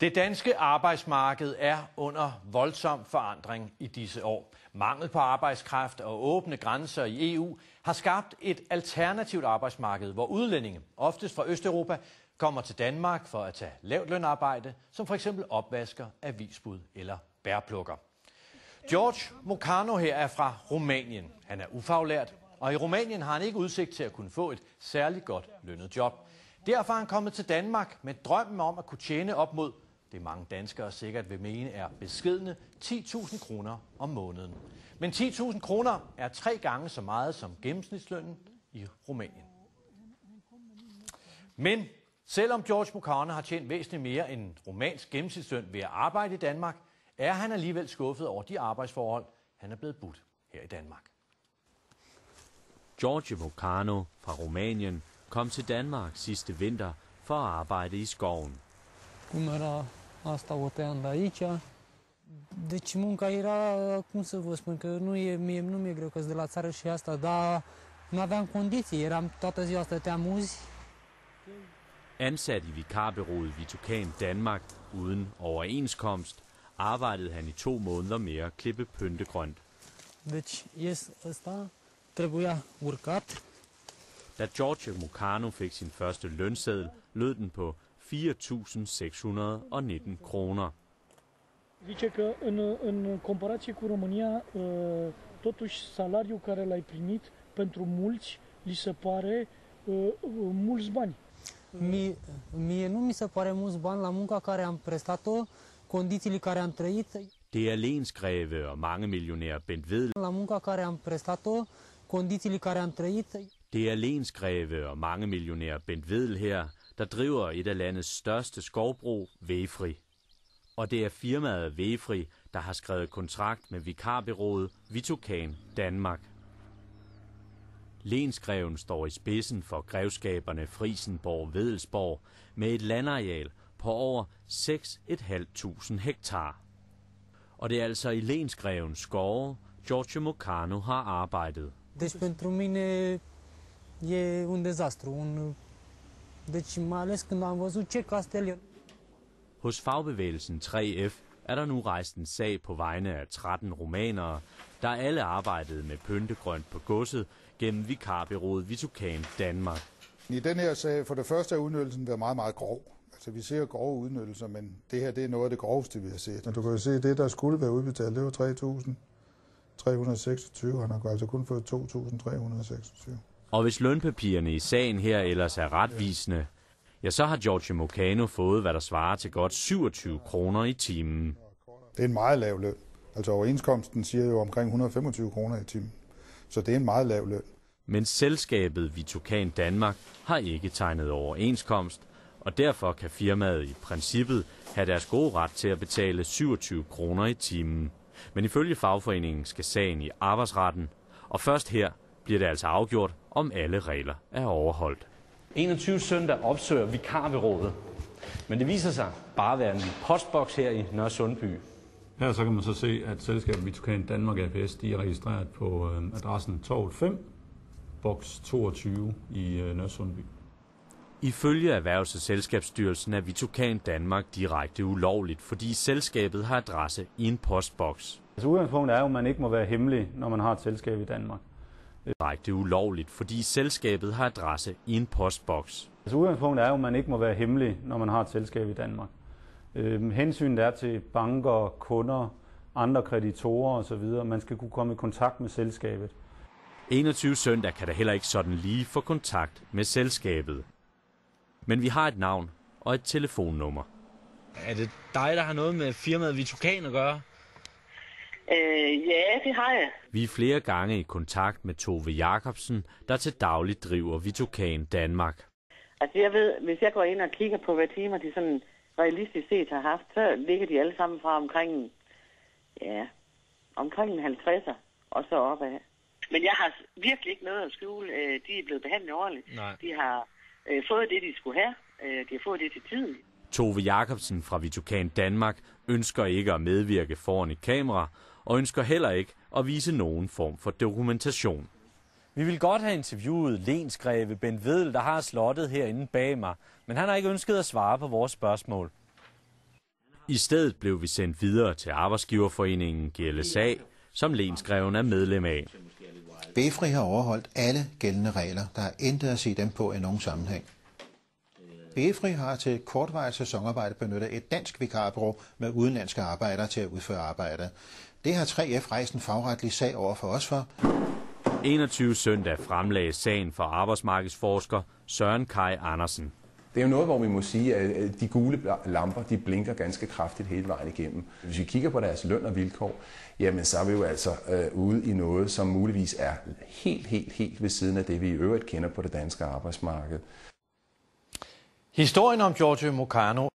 Det danske arbejdsmarked er under voldsom forandring i disse år. Mangel på arbejdskraft og åbne grænser i EU har skabt et alternativt arbejdsmarked, hvor udlændinge, oftest fra Østeuropa, kommer til Danmark for at tage lavt lønarbejde, som f.eks. opvasker, avisbud eller bærplukker. George Mocanu her er fra Rumænien. Han er ufaglært, og i Rumænien har han ikke udsigt til at kunne få et særligt godt lønnet job. Derfor er han kommet til Danmark med drømmen om at kunne tjene op mod det mange danskere sikkert vil mene er beskedne 10.000 kroner om måneden. Men 10.000 kroner er 3 gange så meget som gennemsnitslønnen i Rumænien. Men selvom George Mocanu har tjent væsentligt mere end rumænsk gennemsnitsløn ved at arbejde i Danmark, er han alligevel skuffet over de arbejdsforhold, han er blevet budt her i Danmark. George Mocanu fra Rumænien kom til Danmark sidste vinter for at arbejde i skoven. Cum era asta o tăiam de aici. Deci munca era, cum să vă spun, că nu mi-e greu că-s de la țară și asta, dar nu aveam condiții, eram toată ziua stăteam uzi. Ansat i vikarbureauet Vitucan Danmark uden overenskomst, arbejdede han i 2 måneder med at klippe pyntegrønt. Deci ies ăsta trebuia urcat. Da George Mocanu fik sin første lønseddel, lød den på 4.619 kroner. Zice că în comparație cu România, totuși salariul care l-ai primit pentru mulți li se pare mulți bani. Mie nu mi se pare mulți bani la munca care am prestat-o, condițiile care am trăit. Det er lensgreve og mangemillionær Bent Vedel. La munca care am prestat-o, condițiile care am trăit. Det er lensgreve og mangemillionær Bent Vedel her, der driver et af landets største skovbrug, Væfri. Og det er firmaet Væfri, der har skrevet kontrakt med vikarbureauet Vitucan Danmark. Lensgreven står i spidsen for grevskaberne Frisenborg-Vedelsborg med et landareal på over 6.500 hektar. Og det er altså i lensgrevens skove, George Mocanu har arbejdet. Deci pentru mine e un dezastru. Deci mai ales când am văzut ce castel e. Hos fagbevægelsen 3F er der nu rejst en sag på vegne af 13 rumænere, der alle arbejdede med pyntegrønt på godset gennem vikarbureauet Vitucan Danmark. I den her sag, for det første er udnyttelsen været meget, meget grov. Altså vi ser grove udnyttelser, men det her det er noget af det groveste, vi har set. Og du kan jo se, at det, der skulle være udbetalt, det var 3.326. Han har altså kun fået 2.326. Og hvis lønpapirerne i sagen her ellers er retvisende, ja, så har George Mocanu fået, hvad der svarer til godt 27 kroner i timen. Det er en meget lav løn. Altså overenskomsten siger jo omkring 125 kroner i timen. Så det er en meget lav løn. Men selskabet Vitucan Danmark har ikke tegnet overenskomst, og derfor kan firmaet i princippet have deres gode ret til at betale 27 kroner i timen. Men ifølge fagforeningen skal sagen i arbejdsretten, og først her bliver det altså afgjort, om alle regler er overholdt. 21 søndag opsøger vikarbureauet, men det viser sig bare at være en postboks her i Nørresundby. Her så kan man så se, at selskabet Vitucan Danmark ApS de er registreret på adressen Torv 5, boks 22 i Nørresundby. Ifølge Erhvervs- og Selskabsstyrelsen er Vitucan Danmark direkte ulovligt, fordi selskabet har adresse i en postboks. Altså udgangspunktet er jo, at man ikke må være hemmelig, når man har et selskab i Danmark. Direkte ulovligt, fordi selskabet har adresse i en postboks. Altså udgangspunktet er jo, at man ikke må være hemmelig, når man har et selskab i Danmark. Hensynet er til banker, kunder, andre kreditorer osv. Man skal kunne komme i kontakt med selskabet. 21 søndag kan der heller ikke sådan lige få kontakt med selskabet. Men vi har et navn og et telefonnummer. Er det dig, der har noget med firmaet Vitucan at gøre? Ja, det har jeg. Vi er flere gange i kontakt med Tove Jacobsen, der til daglig driver Vitucan Danmark. Altså jeg ved, hvis jeg går ind og kigger på, hvad timer de sådan realistisk set har haft, så ligger de alle sammen fra omkring en 50'er og så opad. Men jeg har virkelig ikke noget at skjule. De er blevet behandlet ordentligt. Nej. De har fået det, de skulle have. De har fået det til tiden. Tove Jacobsen fra Vitucan Danmark ønsker ikke at medvirke foran et kamera, og ønsker heller ikke at vise nogen form for dokumentation. Vi vil godt have interviewet lensgreve Bent Vedel, der har slottet herinde bag mig, men han har ikke ønsket at svare på vores spørgsmål. I stedet blev vi sendt videre til arbejdsgiverforeningen GLSA, som Lensgreven er medlem af. BEFRI har overholdt alle gældende regler. Der er intet at sige dem på i nogen sammenhæng. BEFRI har til kortvarigt sæsonarbejde benyttet et dansk vikarbureau med udenlandske arbejdere til at udføre arbejdet. Det har 3F rejst en fagretlig sag over for os for. 21 søndag fremlagde sagen for arbejdsmarkedsforsker Søren Kaj Andersen. Det er jo noget, hvor vi må sige, at de gule lamper, de blinker ganske kraftigt hele vejen igennem. Hvis vi kigger på deres løn og vilkår, jamen så er vi jo altså ude i noget, som muligvis er helt ved siden af det, vi i øvrigt kender på det danske arbejdsmarked. Historien om Giorgio Mocano